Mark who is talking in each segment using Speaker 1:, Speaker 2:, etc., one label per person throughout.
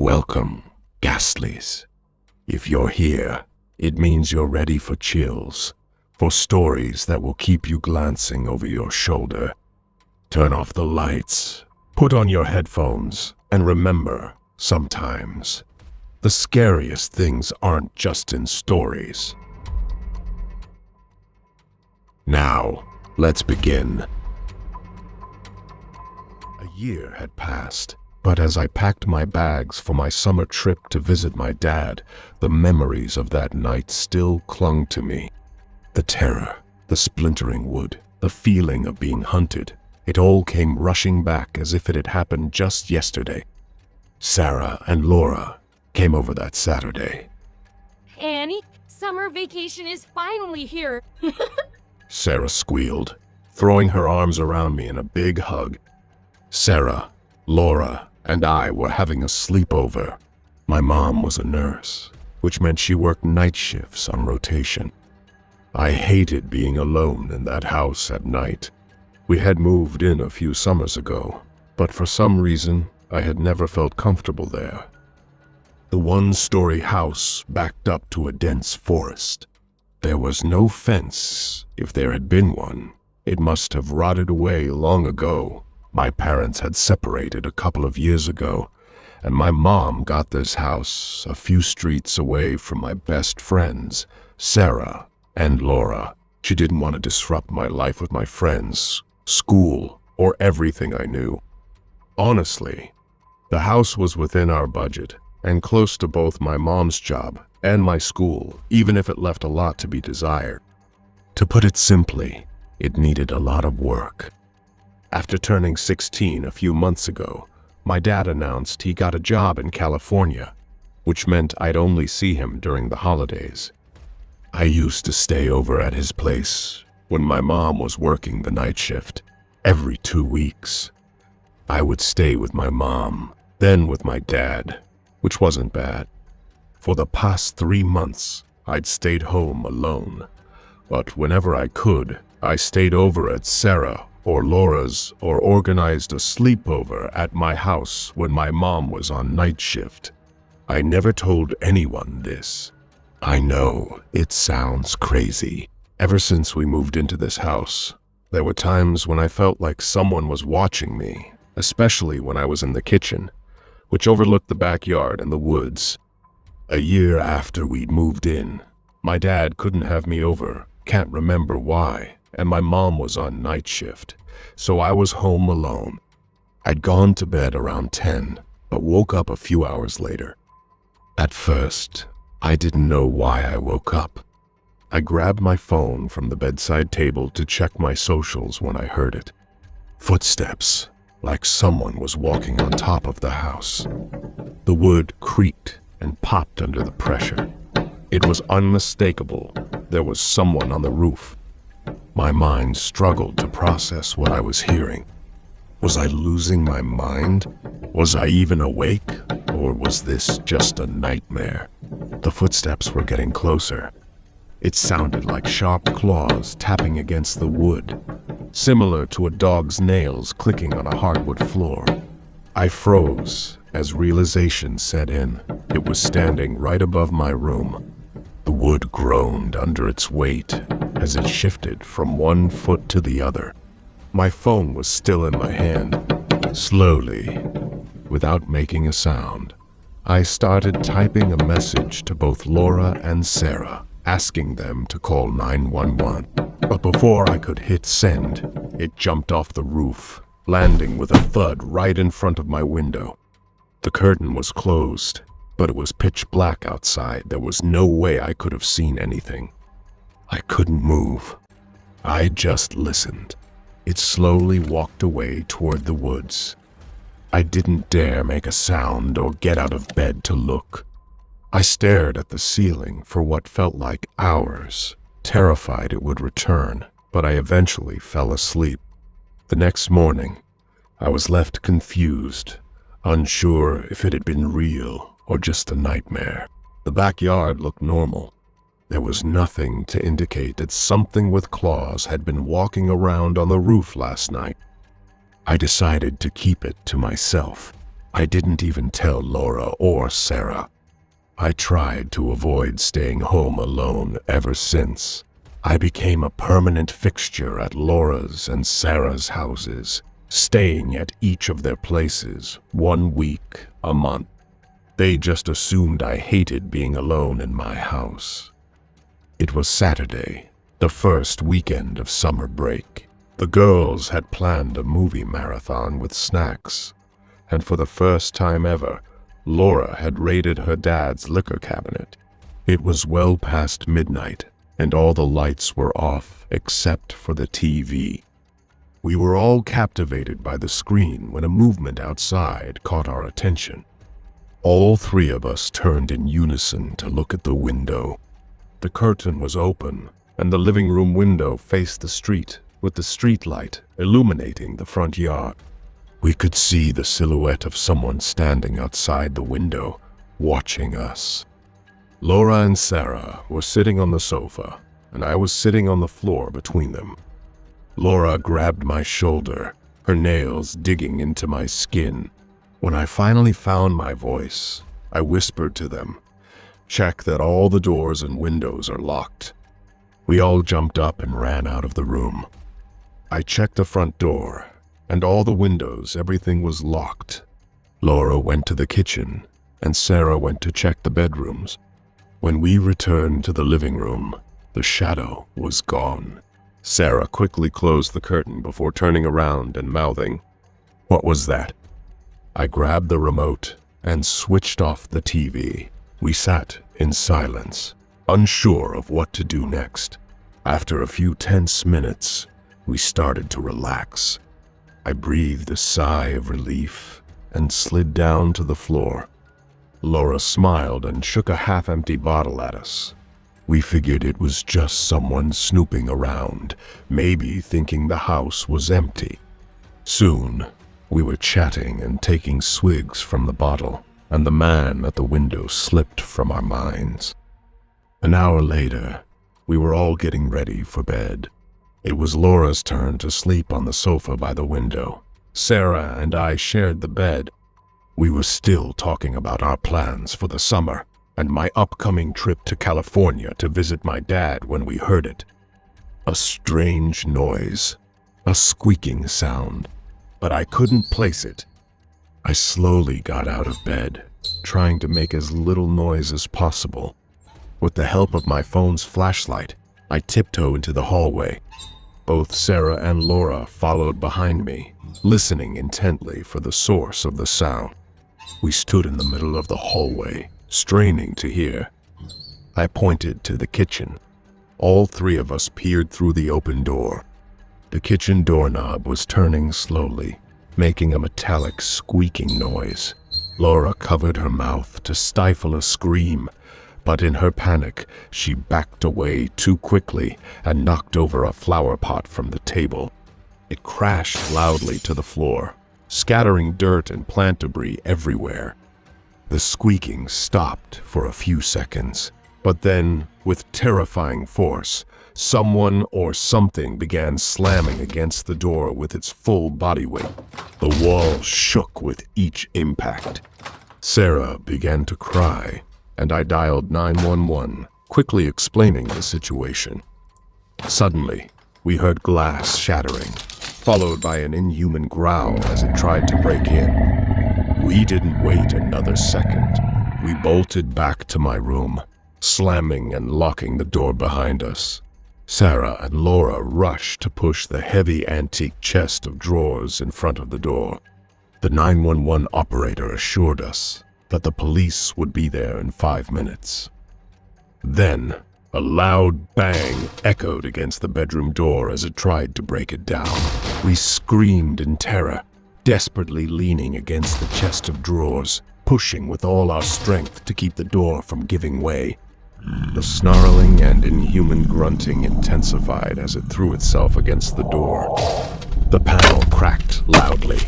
Speaker 1: Welcome, Ghastlies. If you're here, it means you're ready for chills, for stories that will keep you glancing over your shoulder. Turn off the lights, put on your headphones, and remember, sometimes, the scariest things aren't just in stories. Now, let's begin. A year had passed. But as I packed my bags for my summer trip to visit my dad, the memories of that night still clung to me. The terror, the splintering wood, the feeling of being hunted, it all came rushing back as if it had happened just yesterday. Sarah and Laura came over that Saturday.
Speaker 2: Annie, summer vacation is finally here.
Speaker 1: Sarah squealed, throwing her arms around me in a big hug. Sarah, Laura, and I were having a sleepover. My mom was a nurse, which meant she worked night shifts on rotation. I hated being alone in that house at night. We had moved in a few summers ago, but for some reason, I had never felt comfortable there. The one-story house backed up to a dense forest. There was no fence. If there had been one, it must have rotted away long ago. My parents had separated a couple of years ago, and my mom got this house a few streets away from my best friends, Sarah and Laura. She didn't want to disrupt my life with my friends, school, or everything I knew. Honestly, the house was within our budget and close to both my mom's job and my school, even if it left a lot to be desired. To put it simply, it needed a lot of work. After turning 16 a few months ago, my dad announced he got a job in California, which meant I'd only see him during the holidays. I used to stay over at his place when my mom was working the night shift, every 2 weeks. I would stay with my mom, then with my dad, which wasn't bad. For the past 3 months, I'd stayed home alone, but whenever I could, I stayed over at Sarah or Laura's, or organized a sleepover at my house when my mom was on night shift. I never told anyone this. I know it sounds crazy. Ever since we moved into this house, there were times when I felt like someone was watching me, especially when I was in the kitchen, which overlooked the backyard and the woods. A year after we'd moved in, my dad couldn't have me over, can't remember why, and my mom was on night shift, so I was home alone. I'd gone to bed around 10, but woke up a few hours later. At first, I didn't know why I woke up. I grabbed my phone from the bedside table to check my socials when I heard it. Footsteps, like someone was walking on top of the house. The wood creaked and popped under the pressure. It was unmistakable. There was someone on the roof. My mind struggled to process what I was hearing. Was I losing my mind? Was I even awake? Or was this just a nightmare? The footsteps were getting closer. It sounded like sharp claws tapping against the wood, similar to a dog's nails clicking on a hardwood floor. I froze as realization set in. It was standing right above my room. The wood groaned under its weight as it shifted from one foot to the other. My phone was still in my hand. Slowly, without making a sound, I started typing a message to both Laura and Sarah, asking them to call 911. But before I could hit send, it jumped off the roof, landing with a thud right in front of my window. The curtain was closed, but it was pitch black outside. There was no way I could have seen anything. I couldn't move. I just listened. It slowly walked away toward the woods. I didn't dare make a sound or get out of bed to look. I stared at the ceiling for what felt like hours, terrified it would return, but I eventually fell asleep. The next morning, I was left confused, unsure if it had been real or just a nightmare. The backyard looked normal. There was nothing to indicate that something with claws had been walking around on the roof last night. I decided to keep it to myself. I didn't even tell Laura or Sarah. I tried to avoid staying home alone ever since. I became a permanent fixture at Laura's and Sarah's houses, staying at each of their places 1 week a month. They just assumed I hated being alone in my house. It was Saturday, the first weekend of summer break. The girls had planned a movie marathon with snacks, and for the first time ever, Laura had raided her dad's liquor cabinet. It was well past midnight, and all the lights were off except for the TV. We were all captivated by the screen when a movement outside caught our attention. All three of us turned in unison to look at the window. The curtain was open, and the living room window faced the street, with the streetlight illuminating the front yard. We could see the silhouette of someone standing outside the window, watching us. Laura and Sarah were sitting on the sofa, and I was sitting on the floor between them. Laura grabbed my shoulder, her nails digging into my skin. When I finally found my voice, I whispered to them, "Check that all the doors and windows are locked." We all jumped up and ran out of the room. I checked the front door, and all the windows, everything was locked. Laura went to the kitchen, and Sarah went to check the bedrooms. When we returned to the living room, the shadow was gone. Sarah quickly closed the curtain before turning around and mouthing, "What was that?" I grabbed the remote and switched off the TV. We sat in silence, unsure of what to do next. After a few tense minutes, we started to relax. I breathed a sigh of relief and slid down to the floor. Laura smiled and shook a half-empty bottle at us. We figured it was just someone snooping around, maybe thinking the house was empty. Soon, we were chatting and taking swigs from the bottle, and the man at the window slipped from our minds. An hour later, we were all getting ready for bed. It was Laura's turn to sleep on the sofa by the window. Sarah and I shared the bed. We were still talking about our plans for the summer and my upcoming trip to California to visit my dad when we heard it. A strange noise, a squeaking sound, but I couldn't place it. I slowly got out of bed, trying to make as little noise as possible. With the help of my phone's flashlight, I tiptoed into the hallway. Both Sarah and Laura followed behind me, listening intently for the source of the sound. We stood in the middle of the hallway, straining to hear. I pointed to the kitchen. All three of us peered through the open door. The kitchen doorknob was turning slowly, making a metallic squeaking noise. Laura covered her mouth to stifle a scream, but in her panic, she backed away too quickly and knocked over a flower pot from the table. It crashed loudly to the floor, scattering dirt and plant debris everywhere. The squeaking stopped for a few seconds, but then, with terrifying force, someone or something began slamming against the door with its full body weight. The wall shook with each impact. Sarah began to cry, and I dialed 911, quickly explaining the situation. Suddenly, we heard glass shattering, followed by an inhuman growl as it tried to break in. We didn't wait another second. We bolted back to my room, slamming and locking the door behind us. Sarah and Laura rushed to push the heavy antique chest of drawers in front of the door. The 911 operator assured us that the police would be there in 5 minutes. Then, a loud bang echoed against the bedroom door as it tried to break it down. We screamed in terror, desperately leaning against the chest of drawers, pushing with all our strength to keep the door from giving way. The snarling and inhuman grunting intensified as it threw itself against the door. The panel cracked loudly.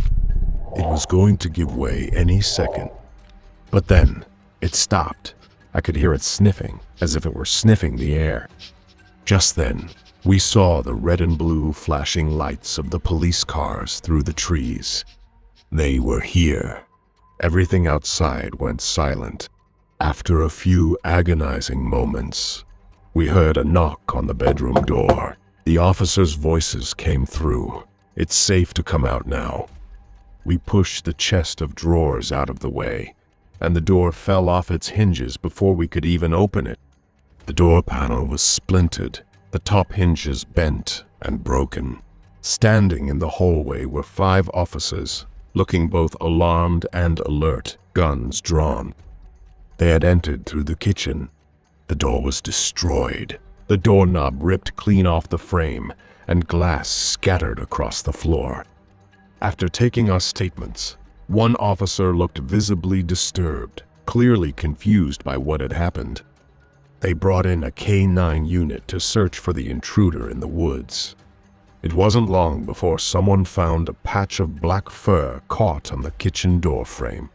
Speaker 1: It was going to give way any second. But then, it stopped. I could hear it sniffing, as if it were sniffing the air. Just then, we saw the red and blue flashing lights of the police cars through the trees. They were here. Everything outside went silent. After a few agonizing moments, we heard a knock on the bedroom door. The officers' voices came through. "It's safe to come out now." We pushed the chest of drawers out of the way, and the door fell off its hinges before we could even open it. The door panel was splintered, the top hinges bent and broken. Standing in the hallway were 5 officers, looking both alarmed and alert, guns drawn. They had entered through the kitchen. The door was destroyed. The doorknob ripped clean off the frame, and glass scattered across the floor. After taking our statements, one officer looked visibly disturbed, clearly confused by what had happened. They brought in a K-9 unit to search for the intruder in the woods. It wasn't long before someone found a patch of black fur caught on the kitchen door frame.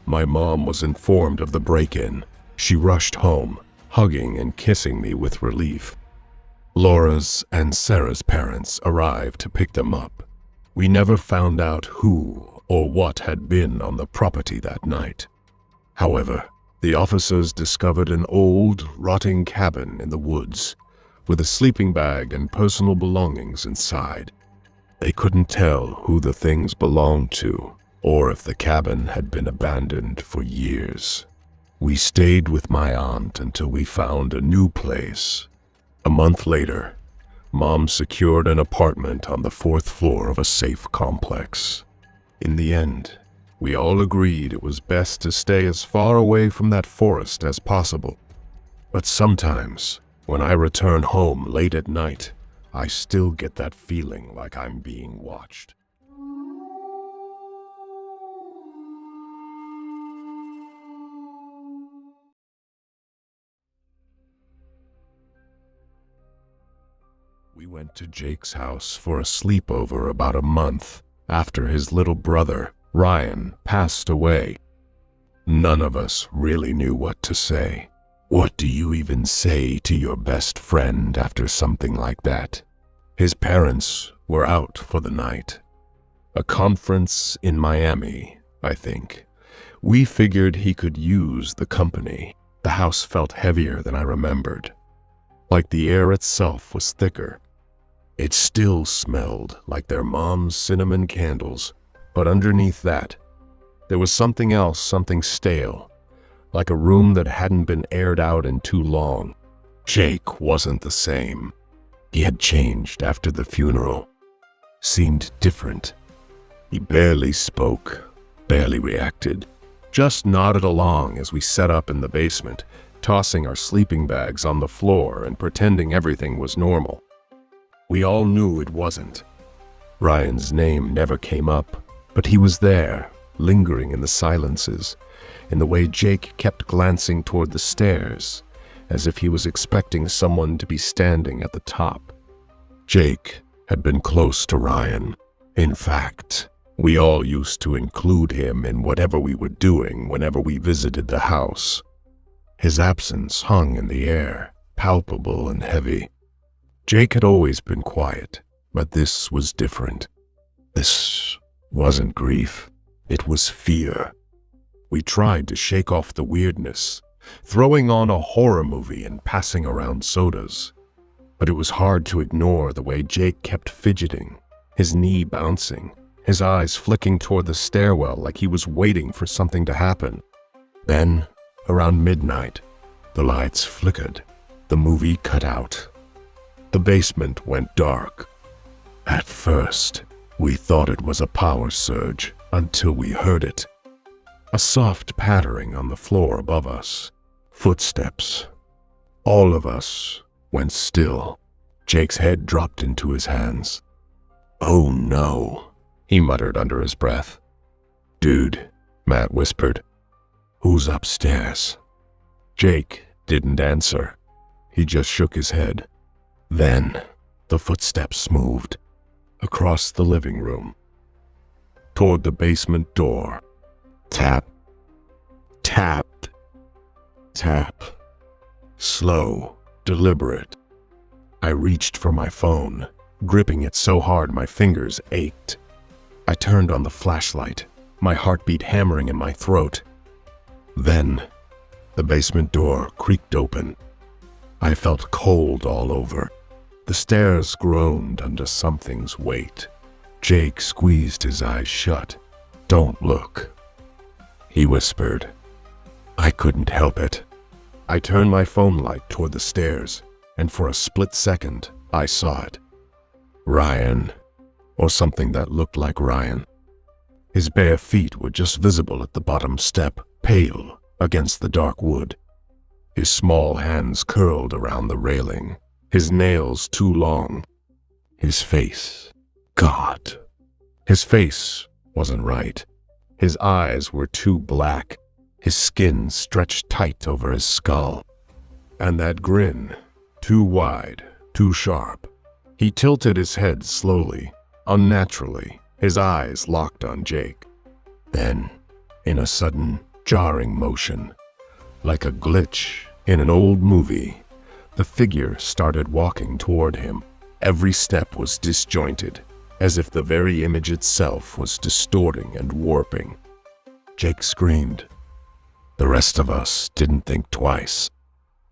Speaker 1: My mom was informed of the break-in. She rushed home, hugging and kissing me with relief. Laura's and Sarah's parents arrived to pick them up. We never found out who or what had been on the property that night. However, the officers discovered an old, rotting cabin in the woods, with a sleeping bag and personal belongings inside. They couldn't tell who the things belonged to, or if the cabin had been abandoned for years. We stayed with my aunt until we found a new place. A month later, Mom secured an apartment on the 4th floor of a safe complex. In the end, we all agreed it was best to stay as far away from that forest as possible. But sometimes, when I return home late at night, I still get that feeling like I'm being watched. We went to Jake's house for a sleepover about a month after his little brother, Ryan, passed away. None of us really knew what to say. What do you even say to your best friend after something like that? His parents were out for the night. A conference in Miami, I think. We figured he could use the company. The house felt heavier than I remembered. Like the air itself was thicker. It still smelled like their mom's cinnamon candles, but underneath that, there was something else, something stale, like a room that hadn't been aired out in too long. Jake wasn't the same. He had changed after the funeral. Seemed different. He barely spoke, barely reacted, just nodded along as we set up in the basement, tossing our sleeping bags on the floor and pretending everything was normal. We all knew it wasn't. Ryan's name never came up, but he was there, lingering in the silences, in the way Jake kept glancing toward the stairs, as if he was expecting someone to be standing at the top. Jake had been close to Ryan. In fact, we all used to include him in whatever we were doing whenever we visited the house. His absence hung in the air, palpable and heavy. Jake had always been quiet, but this was different. This wasn't grief. It was fear. We tried to shake off the weirdness, throwing on a horror movie and passing around sodas. But it was hard to ignore the way Jake kept fidgeting, his knee bouncing, his eyes flicking toward the stairwell like he was waiting for something to happen. Then, around midnight, the lights flickered. The movie cut out. The basement went dark. At first, we thought it was a power surge until we heard it. A soft pattering on the floor above us. Footsteps. All of us went still. Jake's head dropped into his hands. "Oh no," he muttered under his breath. "Dude," Matt whispered. "Who's upstairs?" Jake didn't answer. He just shook his head. Then, the footsteps moved across the living room, toward the basement door. Tap, tap, tap. Slow, deliberate. I reached for my phone, gripping it so hard my fingers ached. I turned on the flashlight. my heartbeat hammering in my throat. Then, the basement door creaked open. I felt cold all over. The stairs groaned under something's weight. Jake squeezed his eyes shut. "Don't look," he whispered. I couldn't help it. I turned my phone light toward the stairs, and for a split second, I saw it. Ryan, or something that looked like Ryan. His bare feet were just visible at the bottom step, pale against the dark wood. His small hands curled around the railing, his nails too long. His face. God. His face wasn't right. His eyes were too black, his skin stretched tight over his skull. And that grin, too wide, too sharp. He tilted his head slowly, unnaturally, his eyes locked on Jake. Then, in a sudden, jarring motion, like a glitch in an old movie, the figure started walking toward him. Every step was disjointed, as if the very image itself was distorting and warping. Jake screamed. The rest of us didn't think twice.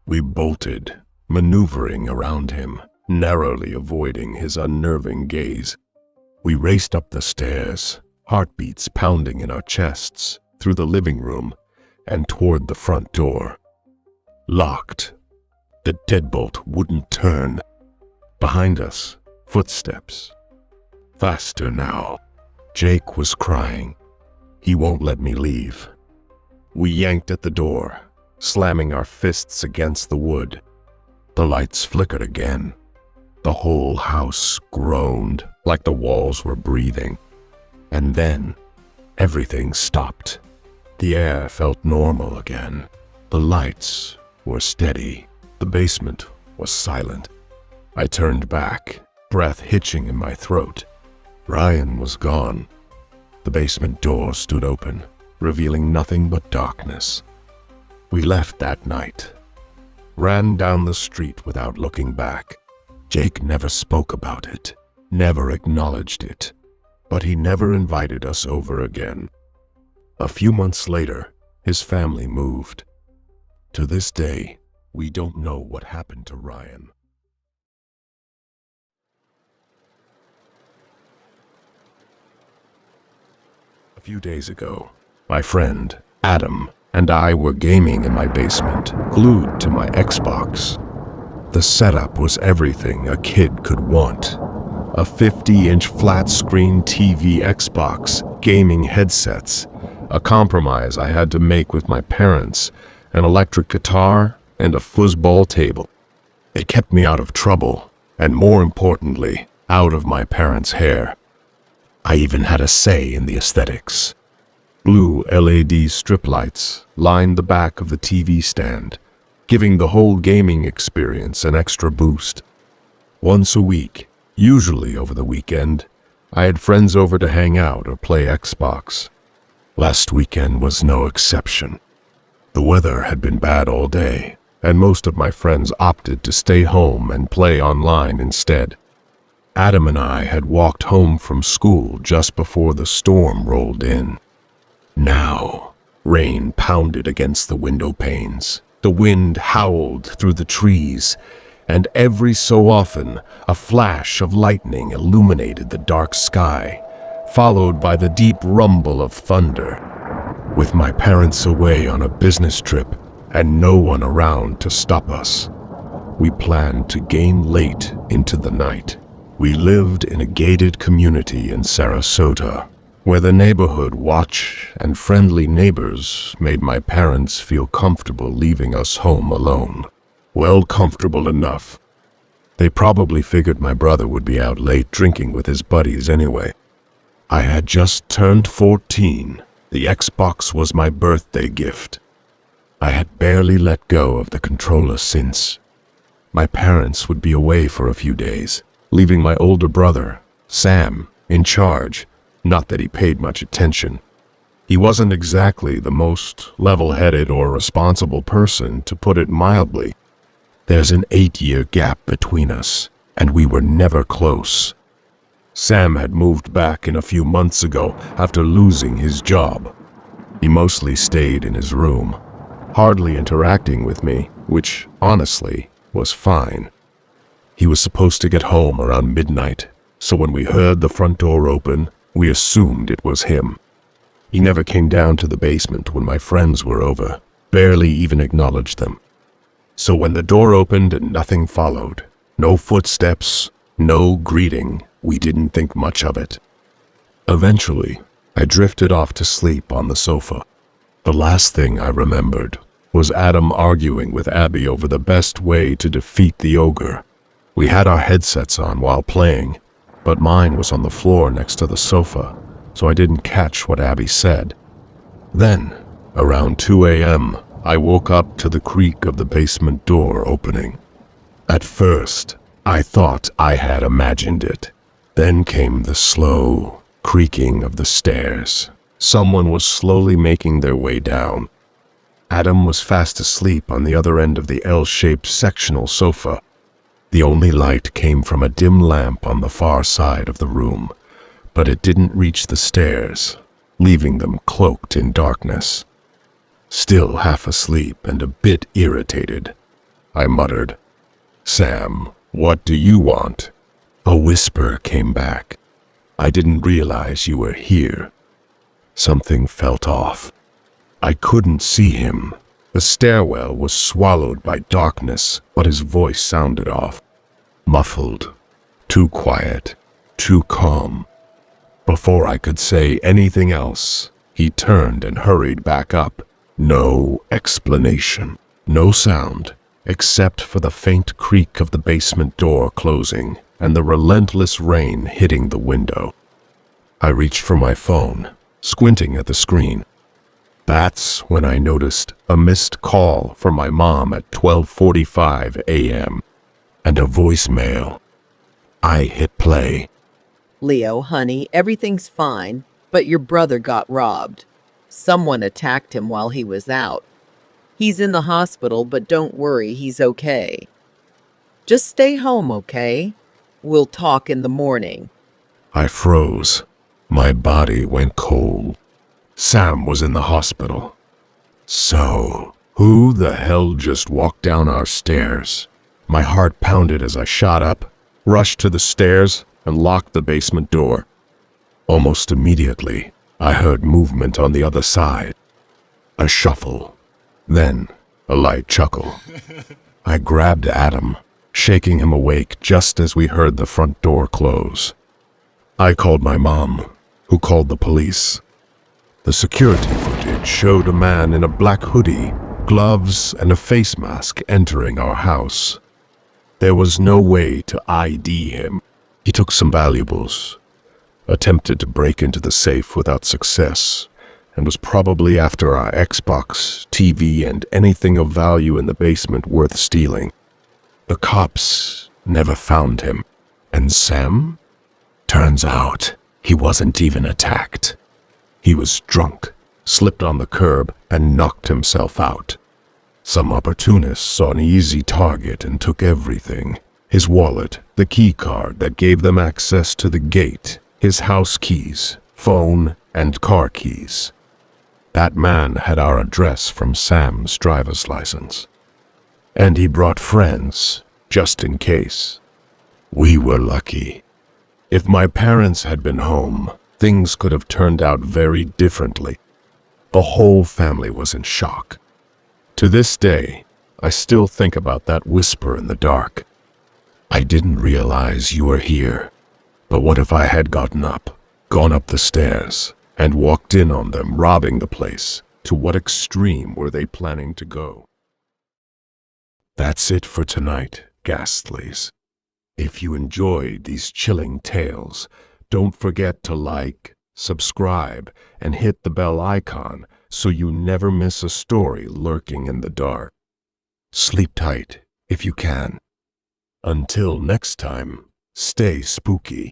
Speaker 1: We bolted, maneuvering around him, narrowly avoiding his unnerving gaze. We raced up the stairs, heartbeats pounding in our chests, through the living room, and toward the front door. Locked. The deadbolt wouldn't turn. Behind us, footsteps. Faster now. Jake was crying. He won't let me leave. We yanked at the door, slamming our fists against the wood. The lights flickered again. The whole house groaned like the walls were breathing. And then, everything stopped. The air felt normal again. The lights were steady. The basement was silent. I turned back, breath hitching in my throat. Ryan was gone. The basement door stood open, revealing nothing but darkness. We left that night, ran down the street without looking back. Jake never spoke about it, never acknowledged it, but he never invited us over again. A few months later, his family moved. To this day, we don't know what happened to Ryan. A few days ago, my friend, Adam, and I were gaming in my basement, glued to my Xbox. The setup was everything a kid could want. A 50-inch flat-screen TV Xbox, gaming headsets, a compromise I had to make with my parents, an electric guitar, and a foosball table. It kept me out of trouble, and more importantly, out of my parents' hair. I even had a say in the aesthetics. Blue LED strip lights lined the back of the TV stand, giving the whole gaming experience an extra boost. Once a week, usually over the weekend, I had friends over to hang out or play Xbox. Last weekend was no exception. The weather had been bad all day, and most of my friends opted to stay home and play online instead. Adam and I had walked home from school just before the storm rolled in. Now, rain pounded against the window panes. The wind howled through the trees, and every so often, a flash of lightning illuminated the dark sky, followed by the deep rumble of thunder. With my parents away on a business trip and no one around to stop us, we planned to game late into the night. We lived in a gated community in Sarasota, where the neighborhood watch and friendly neighbors made my parents feel comfortable leaving us home alone. Well, comfortable enough. They probably figured my brother would be out late drinking with his buddies anyway. I had just turned 14. The Xbox was my birthday gift. I had barely let go of the controller since. My parents would be away for a few days, leaving my older brother, Sam, in charge. Not that he paid much attention. He wasn't exactly the most level-headed or responsible person, to put it mildly. There's an 8-year gap between us, and we were never close. Sam had moved back in a few months ago after losing his job. He mostly stayed in his room, hardly interacting with me, which, honestly, was fine. He was supposed to get home around midnight, so when we heard the front door open, we assumed it was him. He never came down to the basement when my friends were over, barely even acknowledged them. So when the door opened and nothing followed, no footsteps, no greeting, we didn't think much of it. Eventually, I drifted off to sleep on the sofa. The last thing I remembered was Adam arguing with Abby over the best way to defeat the ogre. We had our headsets on while playing, but mine was on the floor next to the sofa, so I didn't catch what Abby said. Then, around 2 a.m., I woke up to the creak of the basement door opening. At first, I thought I had imagined it. Then came the slow creaking of the stairs. Someone was slowly making their way down. Adam was fast asleep on the other end of the L-shaped sectional sofa. The only light came from a dim lamp on the far side of the room, but it didn't reach the stairs, leaving them cloaked in darkness. Still half asleep and a bit irritated, I muttered, "Sam, what do you want?" A whisper came back. "I didn't realize you were here." Something felt off. I couldn't see him. The stairwell was swallowed by darkness, but his voice sounded off. Muffled. Too quiet. Too calm. Before I could say anything else, he turned and hurried back up. No explanation. No sound, except for the faint creak of the basement door closing and the relentless rain hitting the window. I reached for my phone, squinting at the screen. That's when I noticed a missed call from my mom at 12:45 a.m. and a voicemail. I hit play.
Speaker 3: "Leo, honey, everything's fine, but your brother got robbed. Someone attacked him while he was out. He's in the hospital, but don't worry, he's okay. Just stay home, okay? We'll talk in the morning."
Speaker 1: I froze. My body went cold. Sam was in the hospital. So, who the hell just walked down our stairs? My heart pounded as I shot up, rushed to the stairs, and locked the basement door. Almost immediately, I heard movement on the other side. A shuffle. Then, a light chuckle. I grabbed Adam, shaking him awake just as we heard the front door close. I called my mom, who called the police. The security footage showed a man in a black hoodie, gloves, and a face mask entering our house. There was no way to ID him. He took some valuables, attempted to break into the safe without success, and was probably after our Xbox, TV, and anything of value in the basement worth stealing. The cops never found him. And Sam? Turns out he wasn't even attacked. He was drunk, slipped on the curb, and knocked himself out. Some opportunists saw an easy target and took everything. His wallet, the key card that gave them access to the gate, his house keys, phone, and car keys. That man had our address from Sam's driver's license. And he brought friends, just in case. We were lucky. If my parents had been home, things could have turned out very differently. The whole family was in shock. To this day, I still think about that whisper in the dark. I didn't realize you were here. But what if I had gotten up, gone up the stairs, and walked in on them robbing the place? To what extreme were they planning to go? That's it for tonight, Ghastlies. If you enjoyed these chilling tales, don't forget to like, subscribe, and hit the bell icon so you never miss a story lurking in the dark. Sleep tight if you can. Until next time, stay spooky.